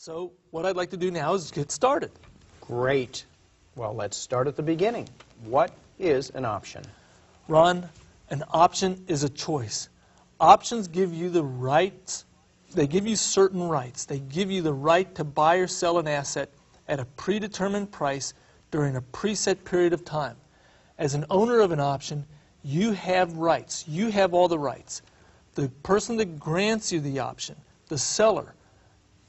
So what I'd like to do now is get started. Great. Well, let's start at the beginning. What is an option? Ron, an option is a choice. Options give you the rights. They give you certain rights. They give you the right to buy or sell an asset at a predetermined price during a preset period of time. As an owner of an option, you have rights. You have all the rights. The person that grants you the option, the seller,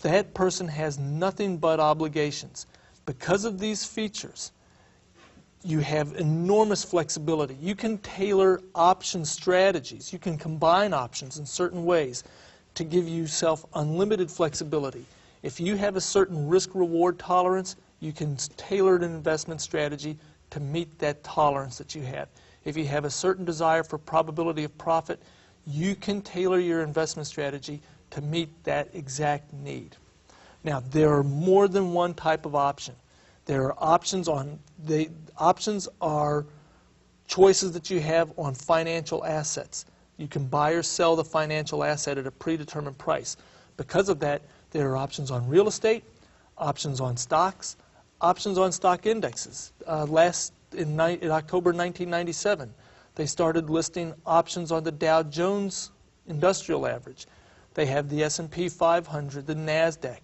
that person has nothing but obligations. Because of these features, you have enormous flexibility. You can tailor option strategies. You can combine options in certain ways to give yourself unlimited flexibility. If you have a certain risk-reward tolerance, you can tailor an investment strategy to meet that tolerance that you have. If you have a certain desire for probability of profit, you can tailor your investment strategy to meet that exact need. Now, there are more than one type of option. There are options options are choices that you have on financial assets. You can buy or sell the financial asset at a predetermined price. Because of that, there are options on real estate, options on stocks, options on stock indexes. In October 1997, they started listing options on the Dow Jones Industrial Average. They have the S&P 500, the NASDAQ,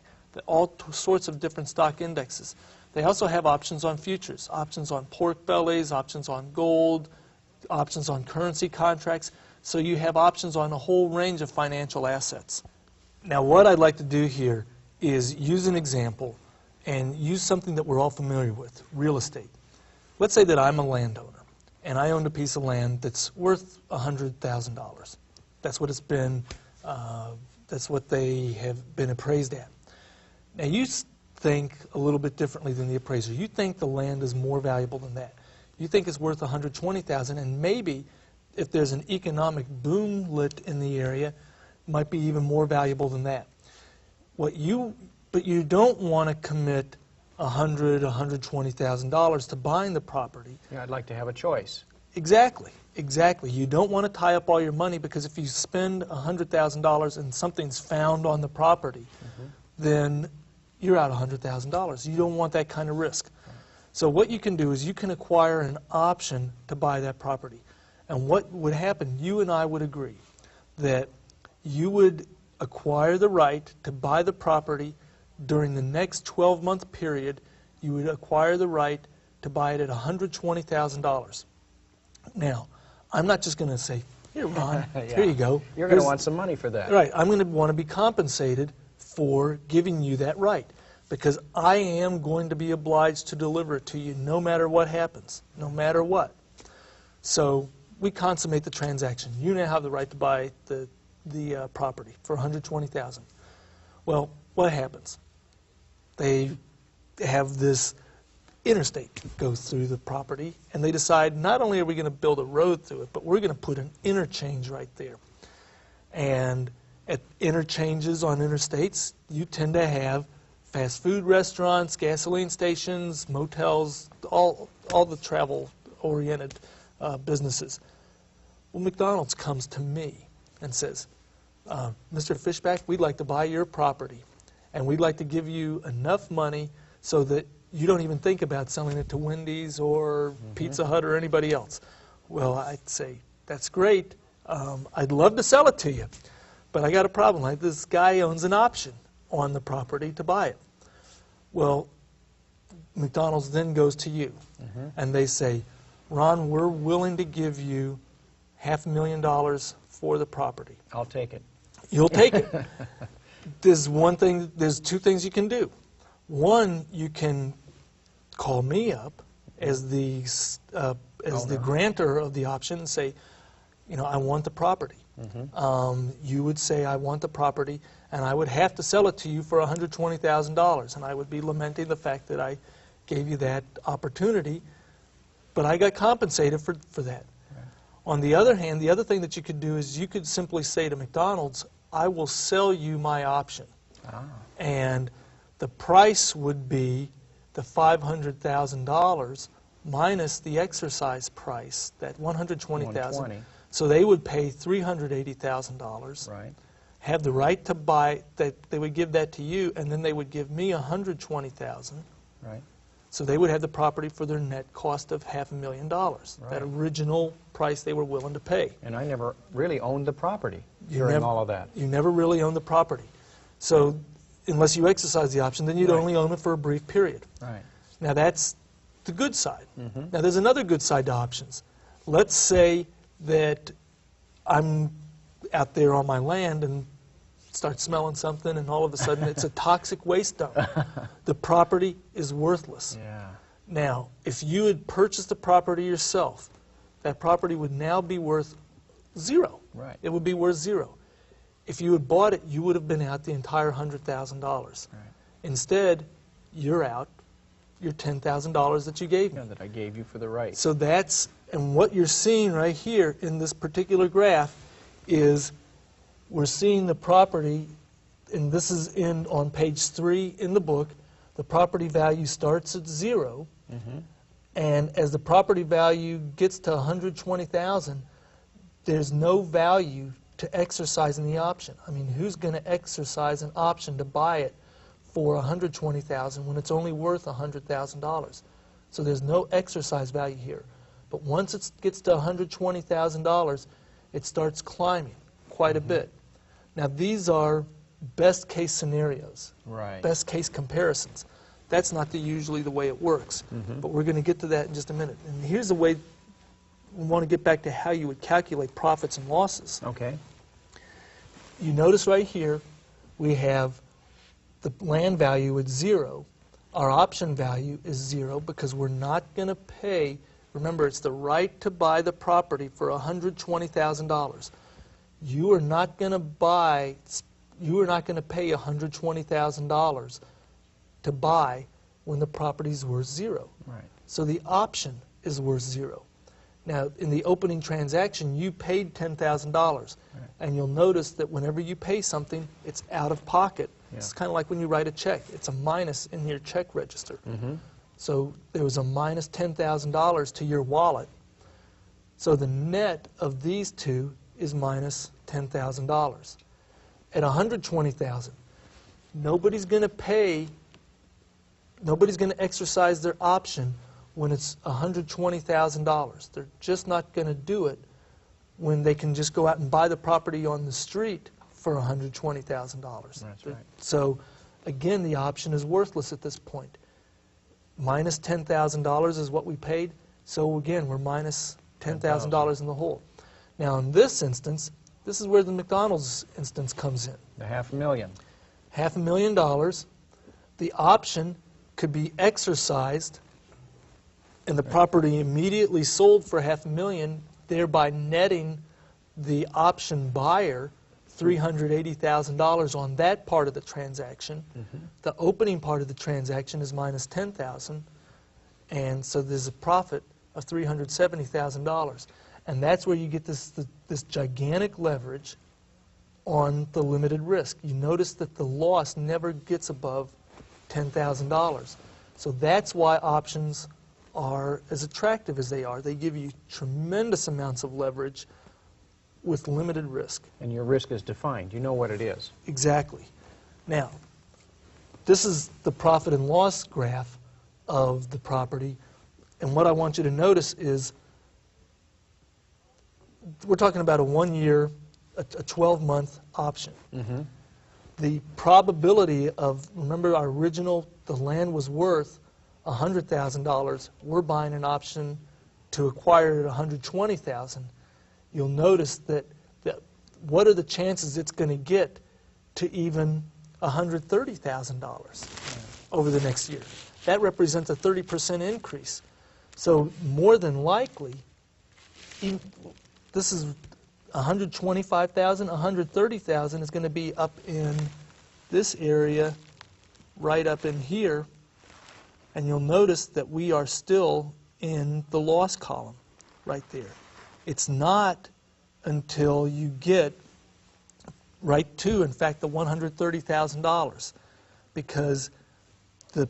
all sorts of different stock indexes. They also have options on futures, options on pork bellies, options on gold, options on currency contracts. So you have options on a whole range of financial assets. Now what I'd like to do here is use an example and use something that we're all familiar with, real estate. Let's say that I'm a landowner and I owned a piece of land that's worth $100,000. That's what it's been, that's what they have been appraised at. Now you think a little bit differently than the appraiser. You think the land is more valuable than that. You think it's worth $120,000, and maybe if there's an economic boom lit in the area, it might be even more valuable than that. But you don't want to commit $100,000, $120,000 to buying the property. Yeah, I'd like to have a choice. Exactly, exactly. You don't want to tie up all your money, because if you spend $100,000 and something's found on the property, then you're out $100,000. You don't want that kind of risk. So what you can do is you can acquire an option to buy that property. And what would happen, you and I would agree that you would acquire the right to buy the property during the next 12-month period. You would acquire the right to buy it at $120,000. Now, I'm not just going to say, here, Ron, Yeah. here you go. You're going to want some money for that. Right. I'm going to want to be compensated for giving you that right, because I am going to be obliged to deliver it to you no matter what happens, no matter what. So we consummate the transaction. You now have the right to buy the property for $120,000. Well, what happens? They have this interstate go through the property, and they decide not only are we going to build a road through it, but we're going to put an interchange right there. And at interchanges on interstates, you tend to have fast food restaurants, gasoline stations, motels, all the travel-oriented businesses. Well, McDonald's comes to me and says, Mr. Fishback, we'd like to buy your property, and we'd like to give you enough money so that you don't even think about selling it to Wendy's or Pizza Hut or anybody else. Well, I'd say, that's great. I'd love to sell it to you. But I got a problem. Like, this guy owns an option on the property to buy it. Well, McDonald's then goes to you, and they say, Ron, we're willing to give you $500,000 for the property. I'll take it. You'll take it. There's two things you can do. One, you can call me up as the grantor of the option and say, you know, I want the property. You would say, I want the property, and I would have to sell it to you for $120,000, and I would be lamenting the fact that I gave you that opportunity, but I got compensated for that. Right. On the other hand, the other thing that you could do is you could simply say to McDonald's, I will sell you my option. And the price would be the $500,000 minus the exercise price, that $120,000. So they would pay $380,000. Right. have the right to buy, that they would give that to you, and then they would give me $120,000. Right. So they would have the property for their net cost of $500,000, Right. that original price they were willing to pay. And I never really owned the property during all of that. You never really owned the property. So unless you exercise the option, then you'd Right. only own it for a brief period. Right. Now that's the good side. Mm-hmm. Now there's another good side to options. Let's say that I'm out there on my land and start smelling something, and all of a sudden it's a toxic waste dump. The property is worthless. Yeah. Now, if you had purchased the property yourself, that property would now be worth zero. Right. It would be worth zero. If you had bought it, you would have been out the entire $100,000. Right. Instead, you're out your $10,000 that you gave me. Yeah, that I gave you for the right. So that's, and what you're seeing right here in this particular graph is we're seeing the property, and this is on page 3 in the book. The property value starts at 0, Mm-hmm. and as the property value gets to $120,000, there's no value to exercising the option. I mean, who's going to exercise an option to buy it for $120,000 when it's only worth $100,000? So there's no exercise value here. But once it gets to $120,000, it starts climbing quite a bit. Now these are best case scenarios, Right. best case comparisons. That's not usually the way it works, but we're going to get to that in just a minute. And here's the way we want to get back to how you would calculate profits and losses. Okay. You notice right here we have the land value at 0. Our option value is 0 because we're not going to pay. Remember, it's the right to buy the property for $120,000. You are not going to buy. You are not going to pay $120,000 to buy when the property's worth 0. Right. So the option is worth 0. Now, in the opening transaction, you paid $10,000, Right. and you'll notice that whenever you pay something, it's out of pocket. Yeah. It's kind of like when you write a check. It's a minus in your check register. Mm-hmm. So there was a minus $10,000 to your wallet. So the net of these two is minus $10,000. At $120,000, nobody's going to pay. Nobody's going to exercise their option when it's $120,000. They're just not going to do it when they can just go out and buy the property on the street for $120,000. That's right. So again, the option is worthless at this point. Minus $10,000 is what we paid. So again, we're minus $10,000 in the hole. Now in this instance, this is where the McDonald's instance comes in. The $500,000. $500,000. The option could be exercised and the property immediately sold for $500,000, thereby netting the option buyer $380,000 on that part of the transaction. The opening part of the transaction is minus $10,000, and so there's a profit of $370,000. And that's where you get this gigantic leverage on the limited risk. You notice that the loss never gets above $10,000. So that's why options are as attractive as they are. They give you tremendous amounts of leverage with limited risk. And your risk is defined. You know what it is. Exactly. Now, this is the profit and loss graph of the property. And what I want you to notice is we're talking about a 1-year, a 12-month option. Mm-hmm. The probability of, remember our original, the land was worth $100,000. We're buying an option to acquire it at $120,000. You'll notice that what are the chances it's going to get to even $130,000 over the next year? That represents a 30% increase. So more than likely, this is $125,000, $130,000 is going to be up in this area, right up in here, and you'll notice that we are still in the loss column right there. It's not until you get right to, in fact, the $130,000, because the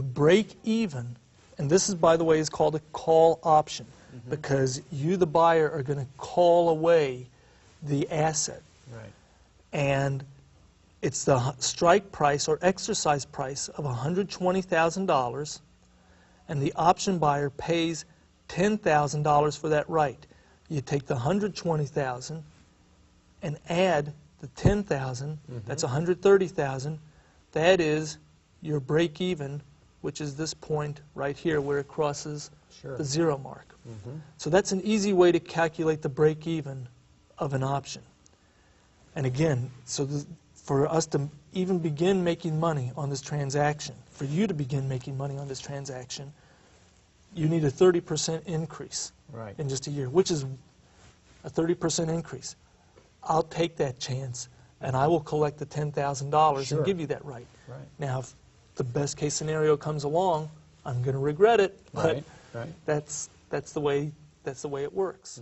break even, and this is, by the way, is called a call option, because you, the buyer, are going to call away the asset. Right. and it's the strike price or exercise price of $120,000, and the option buyer pays $10,000 for that right. You take the $120,000 and add the $10,000, that's $130,000. That is your break even, which is this point right here where it crosses the zero mark. So that's an easy way to calculate the break even of an option. And again, for us to even begin making money on this transaction, for you to begin making money on this transaction, you need a 30% increase in just a year, which is a 30% increase. I'll take that chance, and I will collect the $10,000 and give you that right. Now, if the best case scenario comes along, I'm going to regret it, but that's the way it works.